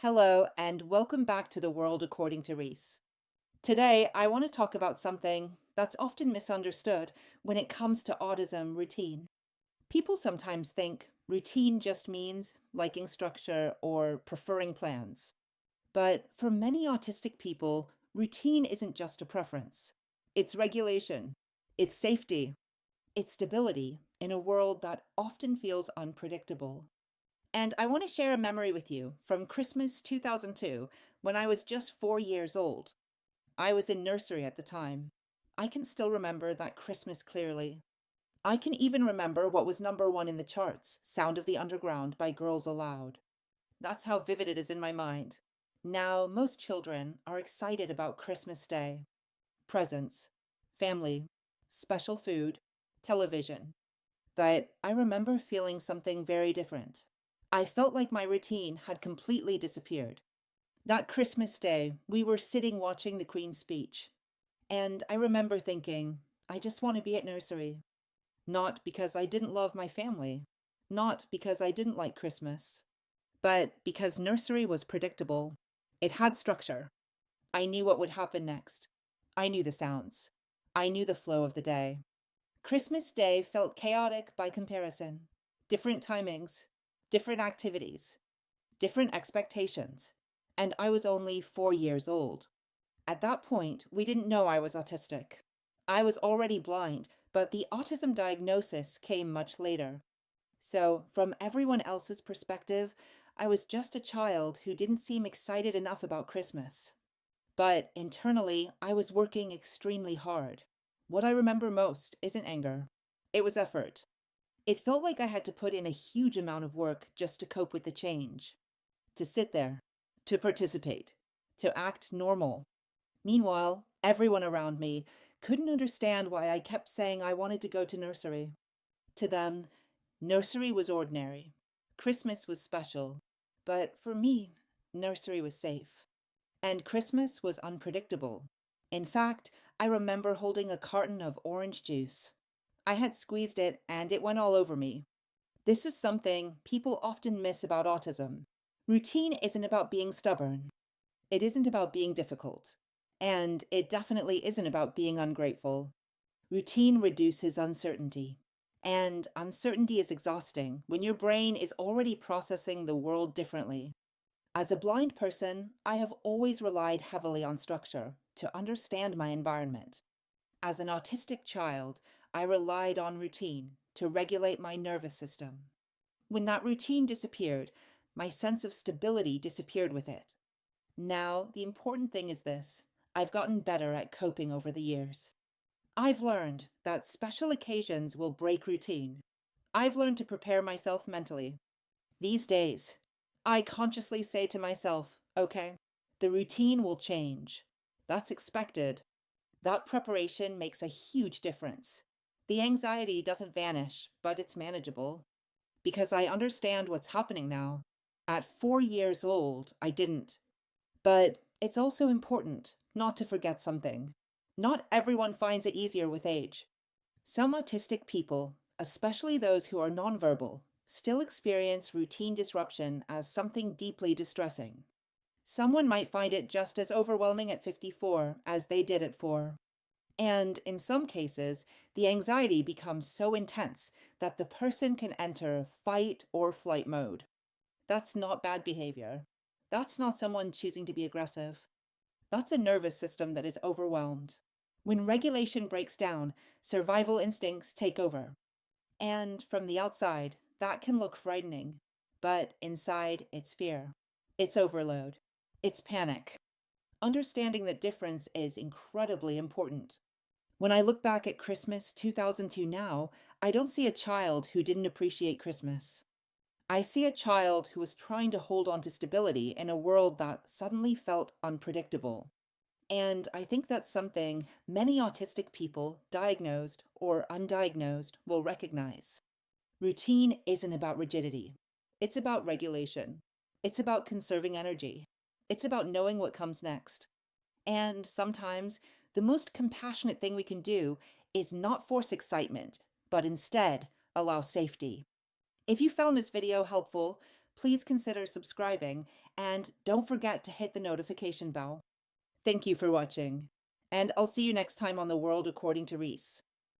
Hello, and welcome back to The World According to Reese. Today, I want to talk about something that's often misunderstood when it comes to autism routine. People sometimes think routine just means liking structure or preferring plans. But for many autistic people, routine isn't just a preference, it's regulation, it's safety, it's stability in a world that often feels unpredictable. And I want to share a memory with you from Christmas 2002 when I was just 4 years old. I was in nursery at the time. I can still remember that Christmas clearly. I can even remember what was number one in the charts, Sound of the Underground by Girls Aloud. That's how vivid it is in my mind. Now, most children are excited about Christmas Day. Presents, family, special food, television. But I remember feeling something very different. I felt like my routine had completely disappeared. That Christmas Day, we were sitting watching the Queen's speech, and I remember thinking, I just want to be at nursery. Not because I didn't love my family, not because I didn't like Christmas, but because nursery was predictable. It had structure. I knew what would happen next. I knew the sounds. I knew the flow of the day. Christmas Day felt chaotic by comparison. Different timings, different activities, different expectations. And I was only 4 years old. At that point, we didn't know I was autistic. I was already blind, but the autism diagnosis came much later. So, from everyone else's perspective, I was just a child who didn't seem excited enough about Christmas. But internally, I was working extremely hard. What I remember most isn't anger, it was effort. It felt like I had to put in a huge amount of work just to cope with the change, to sit there, to participate, to act normal. Meanwhile, everyone around me couldn't understand why I kept saying I wanted to go to nursery. To them, nursery was ordinary. Christmas was special. But for me, nursery was safe. And Christmas was unpredictable. In fact, I remember holding a carton of orange juice. I had squeezed it and it went all over me. This is something people often miss about autism. Routine isn't about being stubborn. It isn't about being difficult. And it definitely isn't about being ungrateful. Routine reduces uncertainty. And uncertainty is exhausting when your brain is already processing the world differently. As a blind person, I have always relied heavily on structure to understand my environment. As an autistic child, I relied on routine to regulate my nervous system. When that routine disappeared, my sense of stability disappeared with it. Now, the important thing is this: I've gotten better at coping over the years. I've learned that special occasions will break routine. I've learned to prepare myself mentally. These days, I consciously say to myself, okay, the routine will change. That's expected. That preparation makes a huge difference. The anxiety doesn't vanish, but it's manageable. Because I understand what's happening now. At 4 years old, I didn't. But it's also important not to forget something. Not everyone finds it easier with age. Some autistic people, especially those who are nonverbal, still experience routine disruption as something deeply distressing. Someone might find it just as overwhelming at 54 as they did at 4. And in some cases, the anxiety becomes so intense that the person can enter fight or flight mode. That's not bad behavior. That's not someone choosing to be aggressive. That's a nervous system that is overwhelmed. When regulation breaks down, survival instincts take over. And from the outside, that can look frightening. But inside, it's fear. It's overload. It's panic. Understanding the difference is incredibly important. When I look back at Christmas 2002 now, I don't see a child who didn't appreciate Christmas. I see a child who was trying to hold on to stability in a world that suddenly felt unpredictable. And I think that's something many autistic people, diagnosed or undiagnosed, will recognize. Routine isn't about rigidity. It's about regulation. It's about conserving energy. It's about knowing what comes next. And sometimes the most compassionate thing we can do is not force excitement, but instead allow safety. If you found this video helpful, please consider subscribing and don't forget to hit the notification bell. Thank you for watching, and I'll see you next time on The World According to Reese.